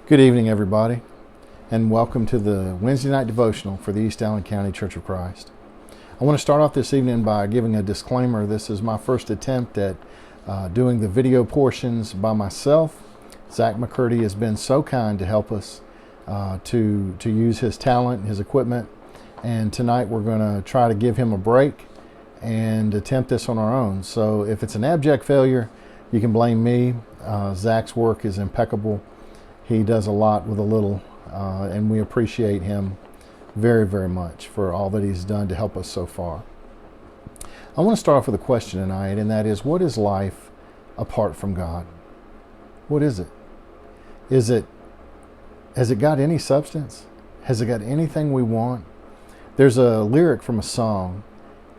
Good evening, everybody, and welcome to the Wednesday night devotional for the East Allen County Church of Christ. I want to start off this evening by giving a disclaimer. This is my first attempt at doing the video portions by myself. Zach McCurdy has been so kind to help us to use his talent, his equipment, and tonight we're going to try to give him a break and attempt this on our own. So if it's an abject failure, you can blame me. Zach's work is impeccable. He does a lot with a little, and we appreciate him very, very much for all that he's done to help us so far. I want to start off with a question tonight, and that is, what is life apart from God? What is it? Has it got any substance? Has it got anything we want? There's a lyric from a song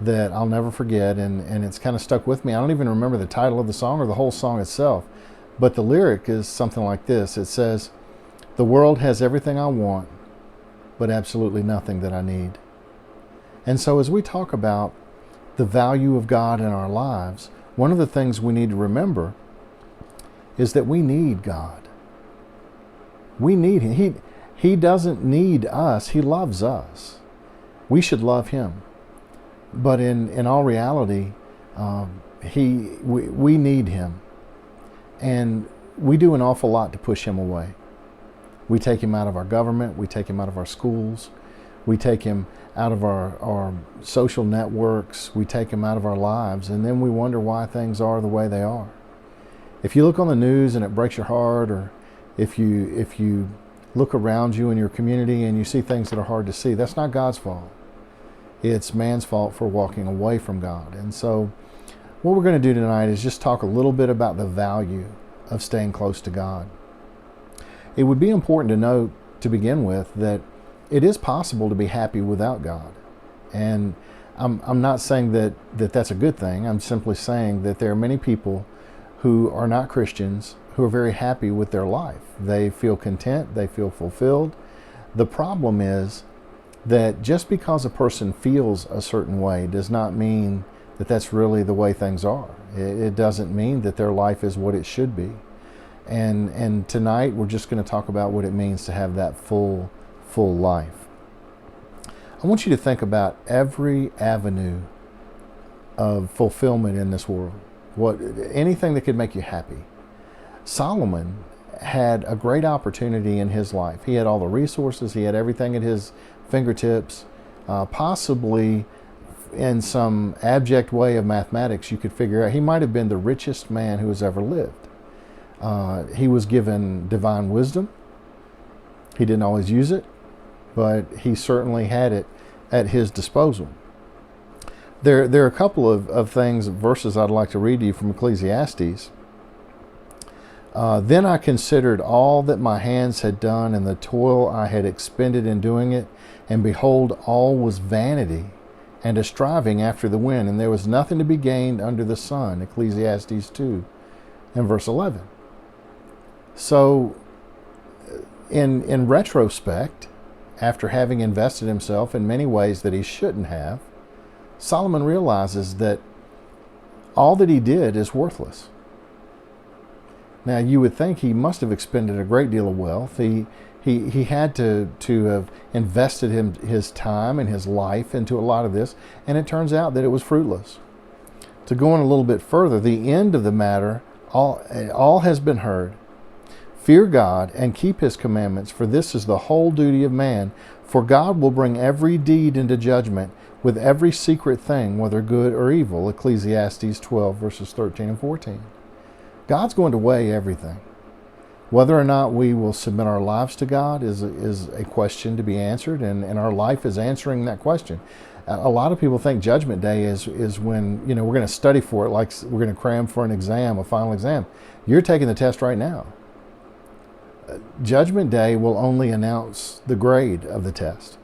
that I'll never forget, and it's kind of stuck with me. I don't even remember the title of the song or the whole song itself. But the lyric is something like this. It says, "The world has everything I want, but absolutely nothing that I need." And so as we talk about the value of God in our lives, one of the things we need to remember is that we need God. We need Him. He doesn't need us. He loves us. We should love Him. But in all reality, we need Him. And we do an awful lot to push Him away. We take Him out of our government. We take Him out of our schools. We take Him out of our social networks. We take Him out of our lives. And then we wonder why things are the way they are. If you look on the news and it breaks your heart, or if you look around you in your community and you see things that are hard to see, that's not God's fault. It's man's fault for walking away from God. And so what we're going to do tonight is just talk a little bit about the value of staying close to God. It would be important to note to begin with that it is possible to be happy without God. And I'm not saying that that's a good thing. I'm simply saying that there are many people who are not Christians who are very happy with their life. They feel content. They feel fulfilled. The problem is that just because a person feels a certain way does not mean that that's really the way things are. It doesn't mean that their life is what it should be. And tonight we're just going to talk about what it means to have that full life. I want you to think about every avenue of fulfillment in this world. Anything that could make you happy. Solomon had a great opportunity in his life. He had all the resources. He had everything at his fingertips. Possibly in some abject way of mathematics, you could figure out he might have been the richest man who has ever lived. He was given divine wisdom. He didn't always use it, but he certainly had it at his disposal. There are a couple of verses I'd like to read to you from Ecclesiastes. Then I considered all that my hands had done and the toil I had expended in doing it, and behold, all was vanity and a striving after the wind, and there was nothing to be gained under the sun. Ecclesiastes 2 and verse 11. So in retrospect, after having invested himself in many ways that he shouldn't have, Solomon realizes that all that he did is worthless. Now, you would think he must have expended a great deal of wealth. He had to have invested his time and his life into a lot of this, and it turns out that it was fruitless. To go on a little bit further, the end of the matter, all has been heard. Fear God and keep His commandments, for this is the whole duty of man. For God will bring every deed into judgment with every secret thing, whether good or evil. Ecclesiastes 12, verses 13 and 14. God's going to weigh everything. Whether or not we will submit our lives to God is a question to be answered, and our life is answering that question. A lot of people think Judgment Day is when we're going to study for it, like we're going to cram for an exam, a final exam. You're taking the test right now. Judgment Day will only announce the grade of the test.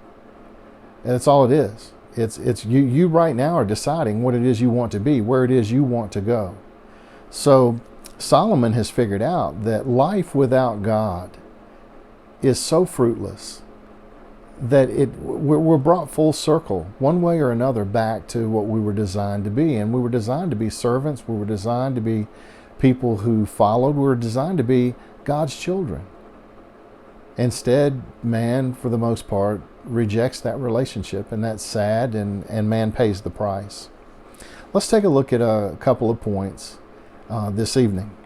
And that's all it is. It's you right now are deciding what it is you want to be, where it is you want to go. So Solomon has figured out that life without God is so fruitless that we're brought full circle, one way or another, back to what we were designed to be. And we were designed to be servants. We were designed to be people who followed. We were designed to be God's children. Instead, man, for the most part, rejects that relationship, and that's sad, and man pays the price. Let's take a look at a couple of points this evening.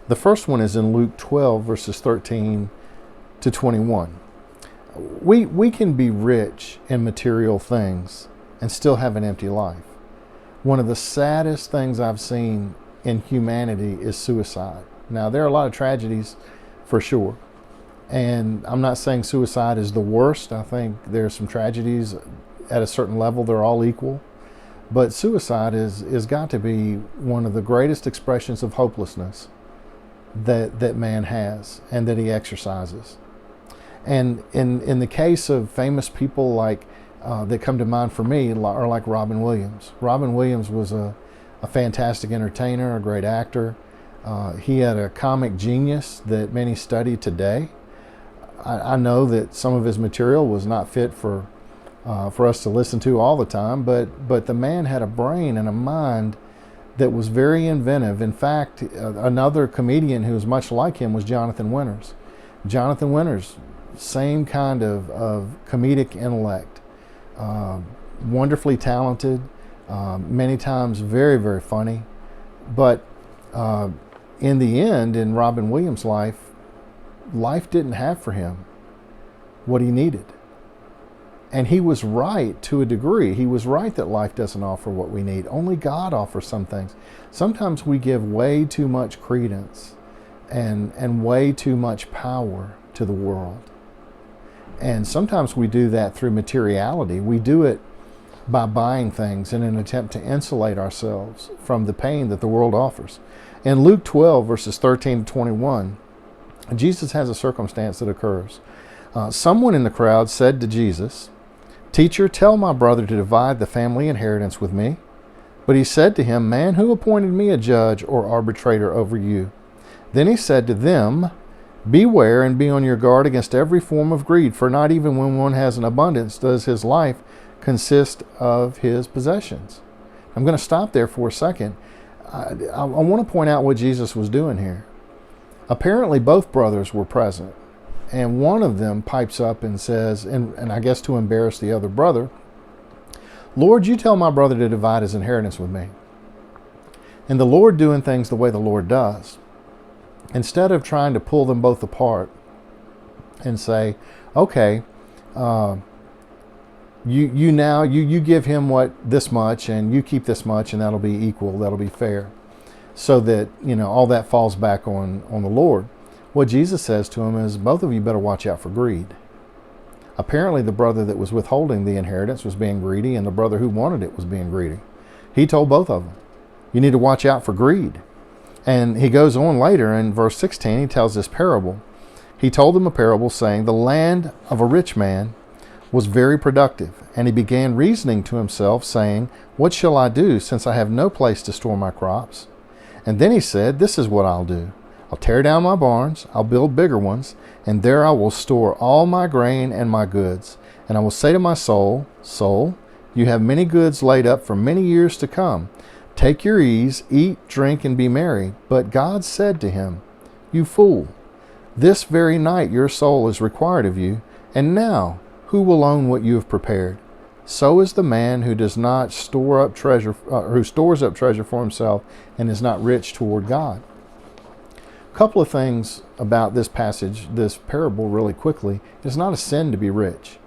The first one is in Luke 12, verses 13 to 21. We can be rich in material things and still have an empty life. One of the saddest things I've seen in humanity is suicide. Now, there are a lot of tragedies for sure. And I'm not saying suicide is the worst. I think there's some tragedies at a certain level, they're all equal. But suicide is got to be one of the greatest expressions of hopelessness that man has and that he exercises. And in the case of famous people like that come to mind for me are like Robin Williams. Robin Williams was a fantastic entertainer, a great actor. He had a comic genius that many study today. I know that some of his material was not fit for us to listen to all the time, but the man had a brain and a mind that was very inventive. In fact, another comedian who was much like him was Jonathan Winters. Jonathan Winters, same kind of comedic intellect, wonderfully talented, many times very, very funny. But in the end, in Robin Williams' life didn't have for him what he needed. And he was right to a degree. He was right that life doesn't offer what we need. Only God offers some things. Sometimes we give way too much credence and way too much power to the world. And sometimes we do that through materiality. We do it by buying things in an attempt to insulate ourselves from the pain that the world offers. In Luke 12, verses 13 to 21, Jesus has a circumstance that occurs. Someone in the crowd said to Jesus, "Teacher, tell my brother to divide the family inheritance with me." But he said to him, "Man, who appointed me a judge or arbitrator over you?" Then he said to them, "Beware and be on your guard against every form of greed, for not even when one has an abundance does his life consist of his possessions." I'm going to stop there for a second. I want to point out what Jesus was doing here. Apparently both brothers were present, and one of them pipes up and says, and I guess to embarrass the other brother, "Lord, you tell my brother to divide his inheritance with me." And the Lord, doing things the way the Lord does, instead of trying to pull them both apart and say, "Okay, you give him this much and you keep this much, and that'll be equal, that'll be fair," so that all that falls back on the Lord. What Jesus says to him is, both of you better watch out for greed. Apparently the brother that was withholding the inheritance was being greedy, and the brother who wanted it was being greedy. He told both of them, you need to watch out for greed. And he goes on later in verse 16, he tells this parable. He told them a parable saying, "The land of a rich man was very productive, and he began reasoning to himself, saying, 'What shall I do, since I have no place to store my crops?' And then he said, 'This is what I'll do. I'll tear down my barns, I'll build bigger ones, and there I will store all my grain and my goods. And I will say to my soul, Soul, you have many goods laid up for many years to come. Take your ease, eat, drink, and be merry.' But God said to him, 'You fool, this very night your soul is required of you, and now who will own what you have prepared? So is the man who does not store up treasure, who stores up treasure for himself and is not rich toward God.'" A couple of things about this passage, this parable, really quickly. It's not a sin to be rich.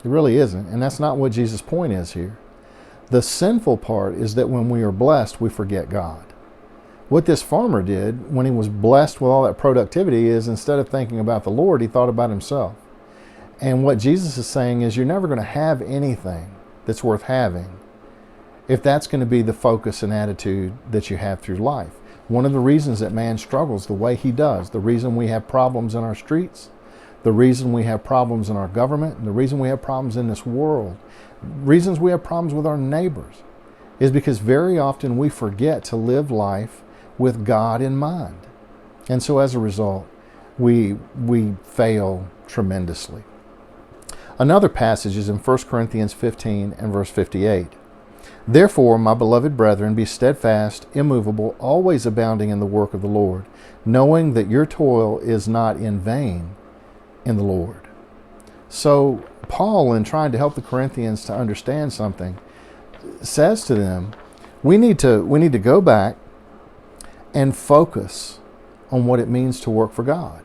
It really isn't, and that's not what Jesus' point is here. The sinful part is that when we are blessed, we forget God. What this farmer did when he was blessed with all that productivity is, instead of thinking about the Lord, he thought about himself. And what Jesus is saying is, you're never going to have anything that's worth having if that's going to be the focus and attitude that you have through life. One of the reasons that man struggles the way he does, the reason we have problems in our streets, the reason we have problems in our government, and the reason we have problems in this world, reasons we have problems with our neighbors, is because very often we forget to live life with God in mind. And so as a result, we fail tremendously. Another passage is in 1 Corinthians 15 and verse 58. "Therefore, my beloved brethren, be steadfast, immovable, always abounding in the work of the Lord, knowing that your toil is not in vain in the Lord. So Paul, in trying to help the Corinthians to understand something, says to them, we need to go back and focus on what it means to work for God.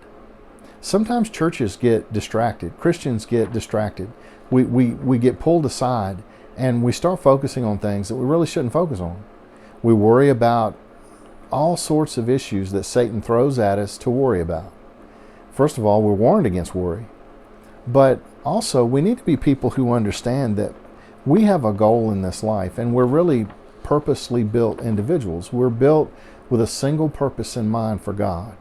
Sometimes churches get distracted. Christians get distracted. We get pulled aside and we start focusing on things that we really shouldn't focus on. We worry about all sorts of issues that Satan throws at us to worry about. First of all, we're warned against worry. But also, we need to be people who understand that we have a goal in this life, and we're really purposely built individuals. We're built with a single purpose in mind for God.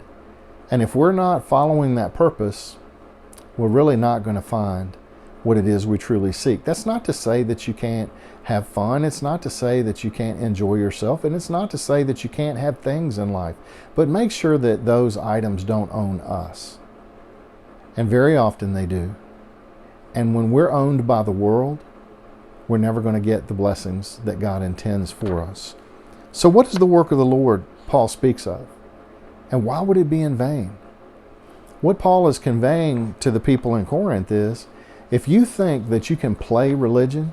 And if we're not following that purpose, we're really not going to find what it is we truly seek. That's not to say that you can't have fun. It's not to say that you can't enjoy yourself. And it's not to say that you can't have things in life. But make sure that those items don't own us. And very often they do. And when we're owned by the world, we're never going to get the blessings that God intends for us. So what is the work of the Lord Paul speaks of? And why would it be in vain? What Paul is conveying to the people in Corinth is, if you think that you can play religion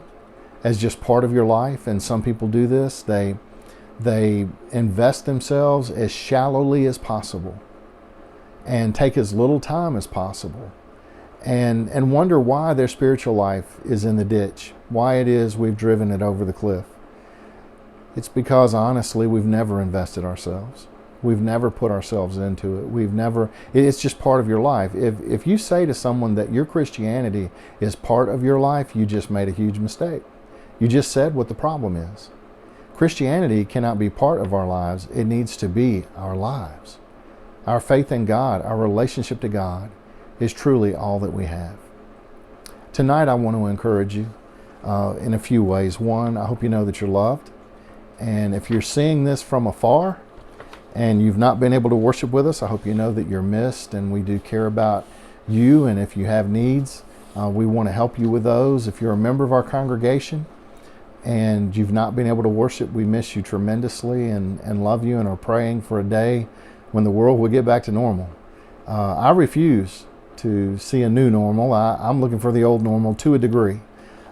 as just part of your life, and some people do this, they invest themselves as shallowly as possible and take as little time as possible, and wonder why their spiritual life is in the ditch, why it is we've driven it over the cliff. It's because, honestly, we've never invested ourselves. We've never put ourselves into it. It's just part of your life. If you say to someone that your Christianity is part of your life, you just made a huge mistake. You just said what the problem is. Christianity cannot be part of our lives. It needs to be our lives. Our faith in God, our relationship to God, is truly all that we have. Tonight, I want to encourage you in a few ways. One, I hope you know that you're loved. And if you're seeing this from afar and you've not been able to worship with us, I hope you know that you're missed, and we do care about you. And if you have needs, we want to help you with those. If you're a member of our congregation and you've not been able to worship, we miss you tremendously and love you and are praying for a day when the world will get back to normal. I refuse to see a new normal. I'm looking for the old normal to a degree.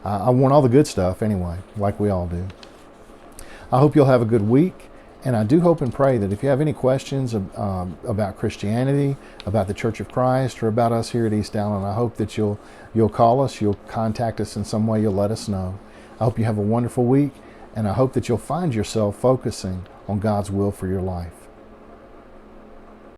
I want all the good stuff anyway, like we all do. I hope you'll have a good week, and I do hope and pray that if you have any questions about Christianity, about the Church of Christ, or about us here at East Allen, I hope that you'll call us, you'll contact us in some way, you'll let us know. I hope you have a wonderful week, and I hope that you'll find yourself focusing on God's will for your life.